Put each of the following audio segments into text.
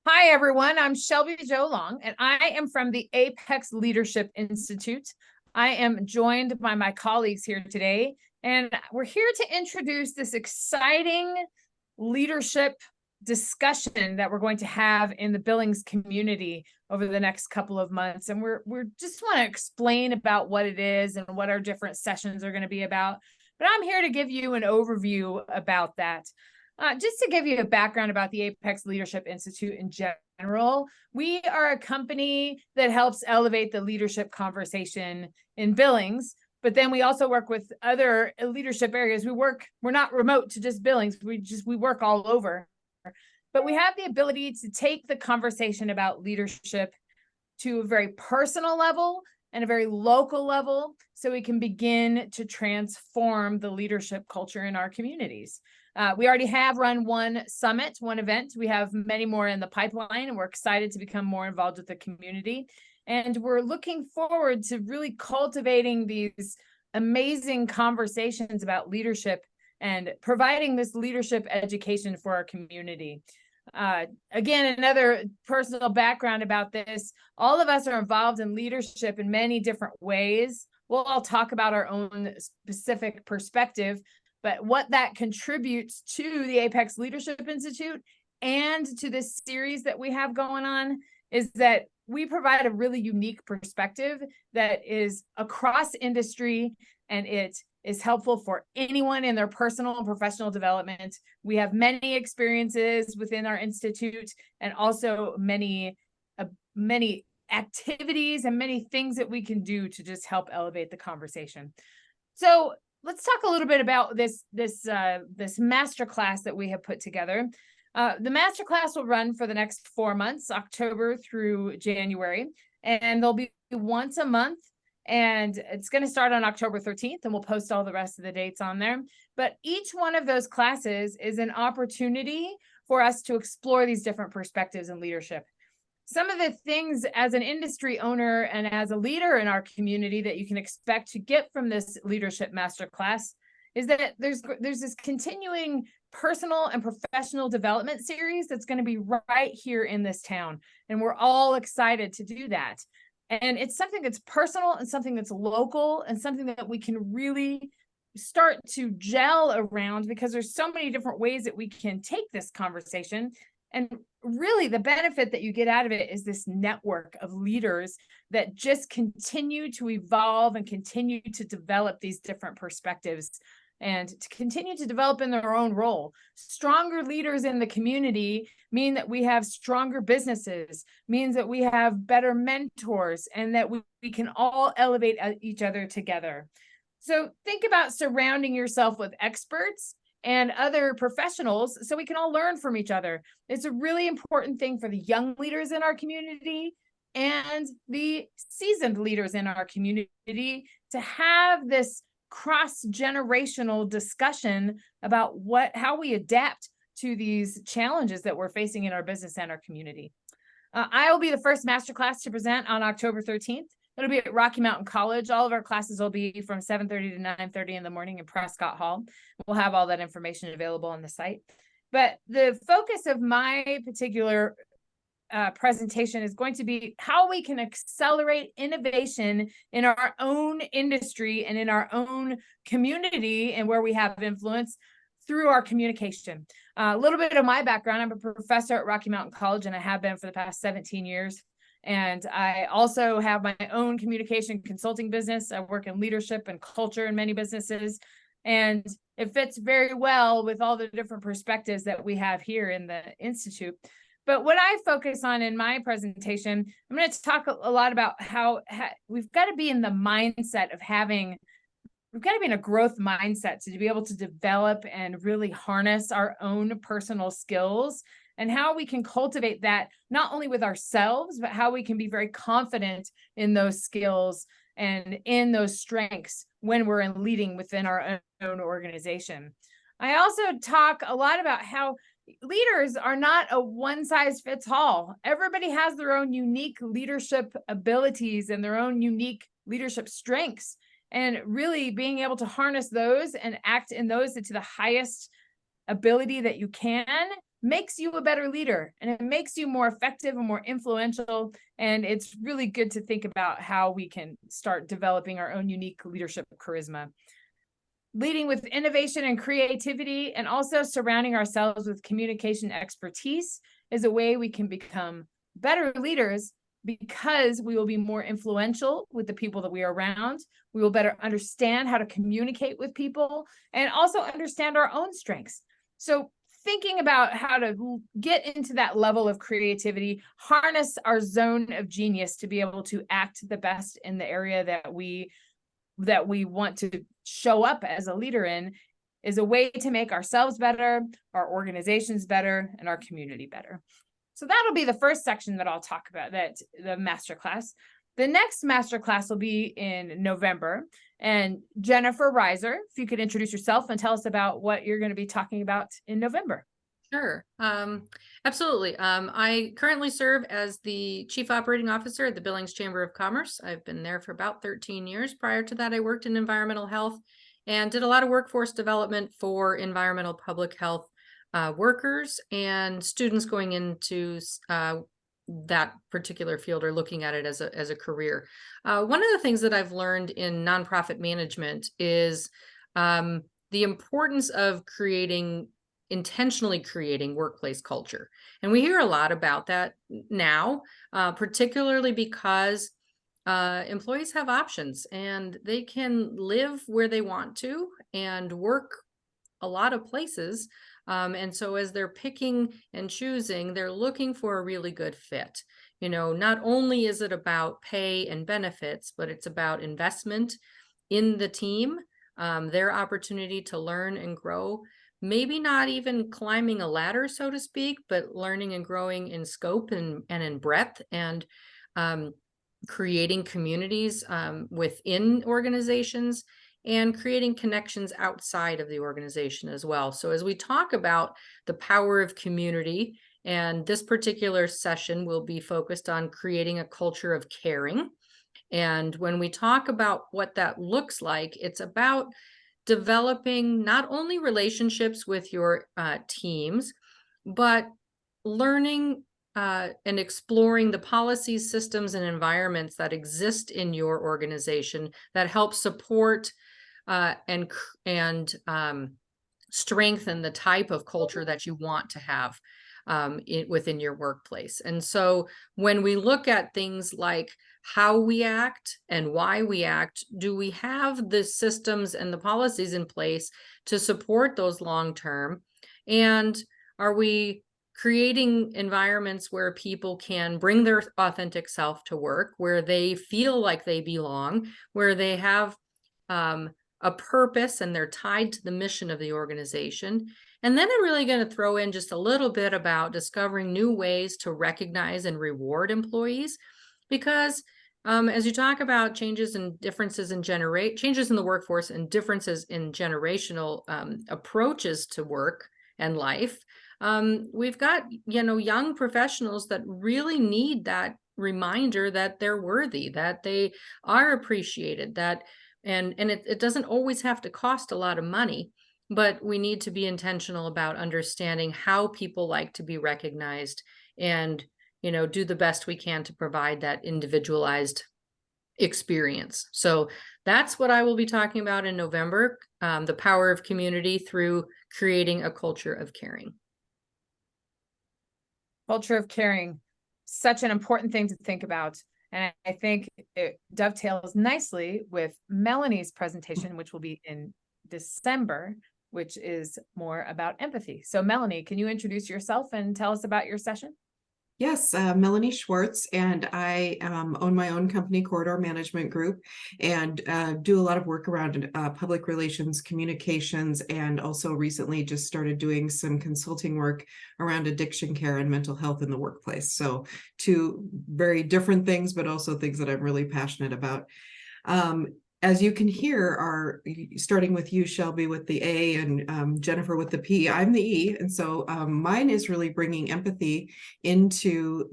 Hi, everyone. I'm Shelby Jo Long, and I am from the Apex Leadership Institute. I am joined by my colleagues here today, and we're here to introduce this exciting leadership discussion that we're going to have in the Billings community over the next couple of months. And we're just want to explain about what it is and what our different sessions are going to be about. But I'm here to give you an overview about that. Just to give you a background about the Apex Leadership Institute in general, we are a company that helps elevate the leadership conversation in Billings, but then we also work with other leadership areas. We're not remote to just Billings. We work all over, but we have the ability to take the conversation about leadership to a very personal level and a very local level, so we can begin to transform the leadership culture in our communities. We already have run one summit, one event. We have many more in the pipeline, and we're excited to become more involved with the community. And we're looking forward to really cultivating these amazing conversations about leadership and providing this leadership education for our community. Again, another personal background about this, all of us are involved in leadership in many different ways. We'll all talk about our own specific perspective, but what that contributes to the Apex Leadership Institute and to this series that we have going on is that we provide a really unique perspective that is across industry, and it is helpful for anyone in their personal and professional development. We have many experiences within our institute, and also many activities and many things that we can do to just help elevate the conversation. So let's talk a little bit about this masterclass that we have put together. The masterclass will run for the next 4 months, October through January, and they'll be once a month. And it's going to start on October 13th, and we'll post all the rest of the dates on there. But each one of those classes is an opportunity for us to explore these different perspectives in leadership. Some of the things as an industry owner and as a leader in our community that you can expect to get from this leadership masterclass is that there's this continuing personal and professional development series that's going to be right here in this town. And we're all excited to do that. And it's something that's personal and something that's local and something that we can really start to gel around, because there's so many different ways that we can take this conversation. And really the benefit that you get out of it is this network of leaders that just continue to evolve and continue to develop these different perspectives and to continue to develop in their own role. Stronger leaders in the community mean that we have stronger businesses, means that we have better mentors, and that we can all elevate each other together. So think about surrounding yourself with experts and other professionals so we can all learn from each other. It's a really important thing for the young leaders in our community and the seasoned leaders in our community to have this cross-generational discussion about how we adapt to these challenges that we're facing in our business and our community. I will be the first masterclass to present on October 13th. It'll be at Rocky Mountain College. All of our classes will be from 7:30 to 9:30 in the morning in Prescott Hall. We'll have all that information available on the site. But the focus of my particular presentation is going to be how we can accelerate innovation in our own industry and in our own community and where we have influence through our communication. A little bit of my background: I'm a professor at Rocky Mountain College, and I have been for the past 17 years. And I also have my own communication consulting business. I work in leadership and culture in many businesses, and it fits very well with all the different perspectives that we have here in the Institute. But what I focus on in my presentation, I'm going to talk a lot about how we've got to be in the mindset of we've got to be in a growth mindset to be able to develop and really harness our own personal skills, and how we can cultivate that not only with ourselves, but how we can be very confident in those skills and in those strengths when we're leading within our own organization. I also talk a lot about how leaders are not a one-size-fits-all. Everybody has their own unique leadership abilities and their own unique leadership strengths, and really being able to harness those and act in those to the highest ability that you can makes you a better leader, and it makes you more effective and more influential. And it's really good to think about how we can start developing our own unique leadership charisma. Leading with innovation and creativity, and also surrounding ourselves with communication expertise, is a way we can become better leaders, because we will be more influential with the people that we are around. We will better understand how to communicate with people, and also understand our own strengths. So thinking about how to get into that level of creativity, harness our zone of genius to be able to act the best in the area that we want to show up as a leader in, is a way to make ourselves better, our organizations better, and our community better. So that'll be the first section that I'll talk about, that the masterclass. The next masterclass will be in November. And Jennifer Reiser, if you could introduce yourself and tell us about what you're going to be talking about in November. Sure. Absolutely. I currently serve as the Chief Operating Officer at the Billings Chamber of Commerce. I've been there for about 13 years. Prior to that, I worked in environmental health and did a lot of workforce development for environmental public health workers and students going into that particular field, or looking at it as a career. One of the things that I've learned in nonprofit management is the importance of intentionally creating workplace culture. And we hear a lot about that now, particularly because employees have options and they can live where they want to and work a lot of places. And so as they're picking and choosing, they're looking for a really good fit. Not only is it about pay and benefits, but it's about investment in the team, their opportunity to learn and grow. Maybe not even climbing a ladder, so to speak, but learning and growing in scope and in breadth, and creating communities within organizations, and creating connections outside of the organization as well. So as we talk about the power of community, and this particular session will be focused on creating a culture of caring. And when we talk about what that looks like, it's about developing not only relationships with your teams, but learning and exploring the policies, systems, and environments that exist in your organization that help support and strengthen the type of culture that you want to have within your workplace. And so when we look at things like how we act and why we act, do we have the systems and the policies in place to support those long term? And are we creating environments where people can bring their authentic self to work, where they feel like they belong, where they have a purpose and they're tied to the mission of the organization? And then I'm really going to throw in just a little bit about discovering new ways to recognize and reward employees, because as you talk about changes and differences in changes in the workforce and differences in generational approaches to work and life, we've got young professionals that really need that reminder that they're worthy, that they are appreciated, that and it doesn't always have to cost a lot of money, but we need to be intentional about understanding how people like to be recognized, and do the best we can to provide that individualized experience. So that's what I will be talking about in November, the power of community through creating a culture of caring. Culture of caring, such an important thing to think about. And I think it dovetails nicely with Melanie's presentation, which will be in December, which is more about empathy. So Melanie, can you introduce yourself and tell us about your session? Yes, Melanie Schwartz, and I own my own company, Corridor Management Group, and do a lot of work around public relations, communications, and also recently just started doing some consulting work around addiction care and mental health in the workplace. So two very different things, but also things that I'm really passionate about. as you can hear, are starting with you, Shelby, with the A, and Jennifer with the P. I'm the E, and so mine is really bringing empathy into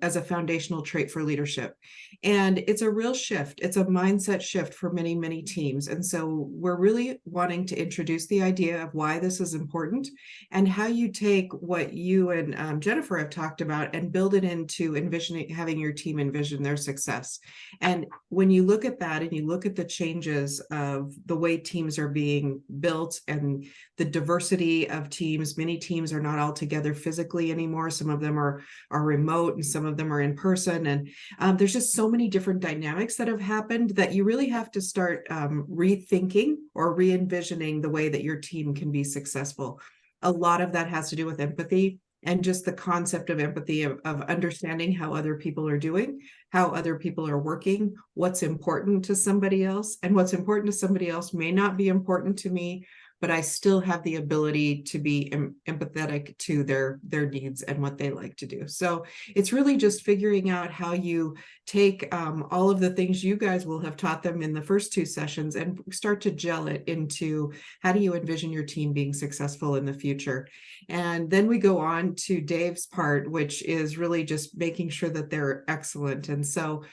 as a foundational trait for leadership. And it's a real shift. It's a mindset shift for many, many teams. And so we're really wanting to introduce the idea of why this is important and how you take what you and Jennifer have talked about and build it into envisioning, having your team envision their success. And when you look at that and you look at the changes of the way teams are being built and the diversity of teams, many teams are not all together physically anymore. Some of them are remote and some of them are in person. And there's just so many different dynamics that have happened that you really have to start rethinking or re-envisioning the way that your team can be successful. A lot of that has to do with empathy and just the concept of empathy, of understanding how other people are doing, how other people are working, what's important to somebody else, and what's important to somebody else may not be important to me, but I still have the ability to be empathetic to their needs and what they like to do. So it's really just figuring out how you take all of the things you guys will have taught them in the first two sessions and start to gel it into how do you envision your team being successful in the future. And then we go on to Dave's part, which is really just making sure that they're excellent. And so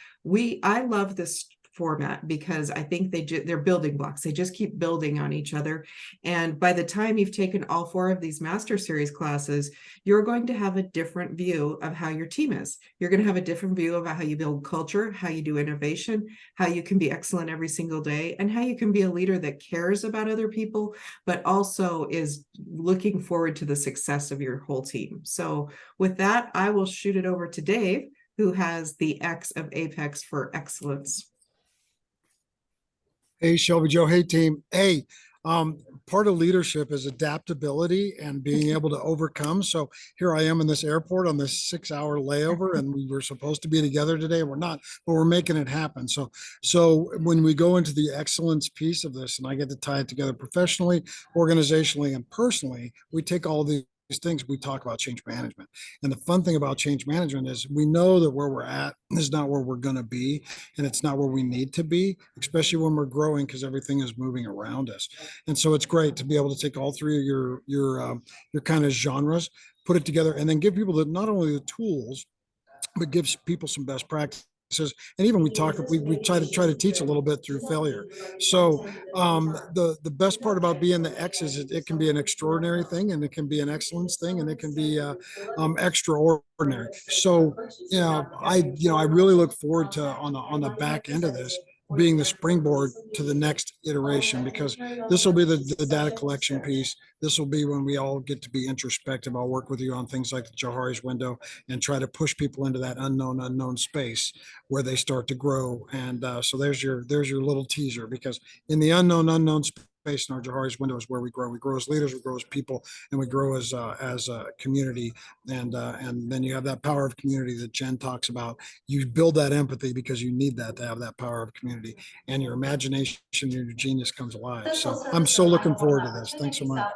I love this format because I think they're building blocks. They just keep building on each other. And by the time you've taken all 4 of these Master Series classes, you're going to have a different view of how your team is. You're going to have a different view about how you build culture, how you do innovation, how you can be excellent every single day, and how you can be a leader that cares about other people, but also is looking forward to the success of your whole team. So with that, I will shoot it over to Dave, who has the X of Apex for excellence. Hey, Shelby Joe. Hey, team. Hey, part of leadership is adaptability and being able to overcome. So here I am in this airport on this 6-hour layover, and we were supposed to be together today. We're not, but we're making it happen. So when we go into the excellence piece of this, and I get to tie it together professionally, organizationally, and personally, we take all these things, we talk about change management. And the fun thing about change management is we know that where we're at is not where we're going to be, and it's not where we need to be, especially when we're growing, because everything is moving around us. And so it's great to be able to take all 3 of your kind of genres, put it together, and then give people not only the tools, but gives people some best practices. And even we try to teach a little bit through failure. So the best part about being the X is it can be an extraordinary thing, and it can be an excellence thing, and it can be extraordinary. So I really look forward to on the back end of this being the springboard to the next iteration, because this will be the data collection piece. This will be when we all get to be introspective. I'll work with you on things like the Johari's window and try to push people into that unknown space where they start to grow. And so there's your little teaser, because in the unknown space in our Johari's window is where we grow. We grow as leaders, we grow as people, and we grow as a community. And then you have that power of community that Jen talks about. You build that empathy because you need that to have that power of community, and your imagination and your genius comes alive. So I'm so looking forward to this. Thanks so much.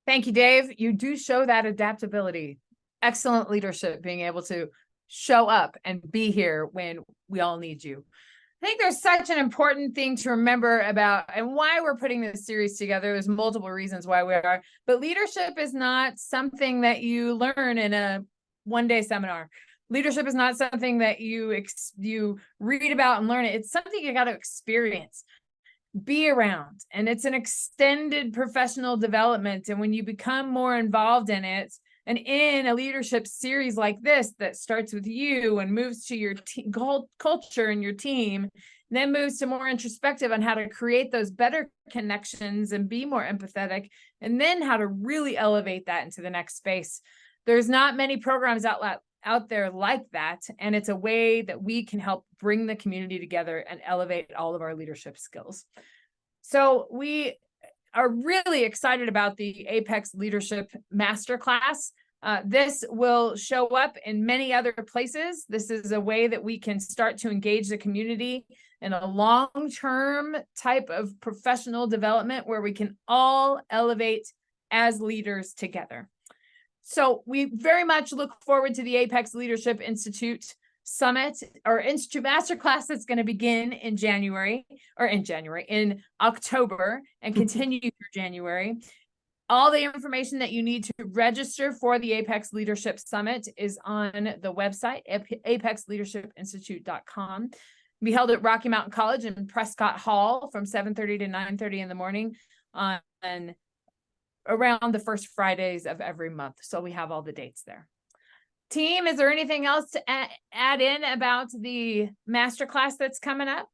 Thank you, Dave. You do show that adaptability, excellent leadership, being able to show up and be here when we all need you. I think there's such an important thing to remember about and why we're putting this series together. There's multiple reasons why we are, but leadership is not something that you learn in a one-day seminar. Leadership is not something that you read about and learn it. It's something you got to experience, be around, and it's an extended professional development. And when you become more involved in it, and in a leadership series like this that starts with you and moves to your culture and your team, then moves to more introspective on how to create those better connections and be more empathetic, and then how to really elevate that into the next space. There's not many programs out there like that, and it's a way that we can help bring the community together and elevate all of our leadership skills. So we are really excited about the Apex Leadership Masterclass. This will show up in many other places. This is a way that we can start to engage the community in a long-term type of professional development where we can all elevate as leaders together. So we very much look forward to the Apex Leadership Institute Summit or Masterclass that's going to begin in October and continue through January. All the information that you need to register for the Apex Leadership Summit is on the website, apexleadershipinstitute.com. Be held at Rocky Mountain College in Prescott Hall from 7:30 to 9:30 in the morning on around the first Fridays of every month. So we have all the dates there. Team, is there anything else to add in about the masterclass that's coming up?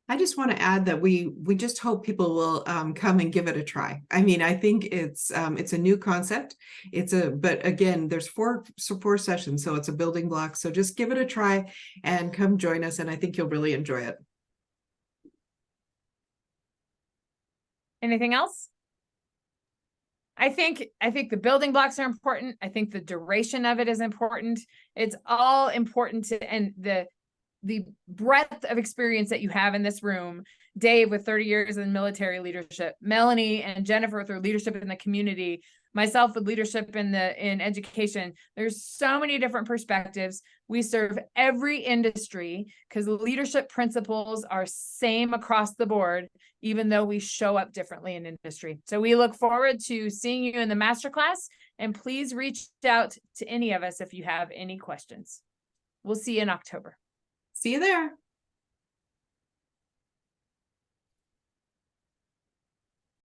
I just want to add that we just hope people will come and give it a try. I mean, I think it's a new concept. But again, there's four sessions, so it's a building block. So just give it a try and come join us, and I think you'll really enjoy it. Anything else? I think the building blocks are important. I think the duration of it is important. It's all important and the breadth of experience that you have in this room, Dave with 30 years in military leadership, Melanie and Jennifer with their leadership in the community, myself with leadership in education. There's so many different perspectives. We serve every industry because leadership principles are same across the board, even though we show up differently in industry. So we look forward to seeing you in the masterclass, and please reach out to any of us if you have any questions. We'll see you in October. See you there.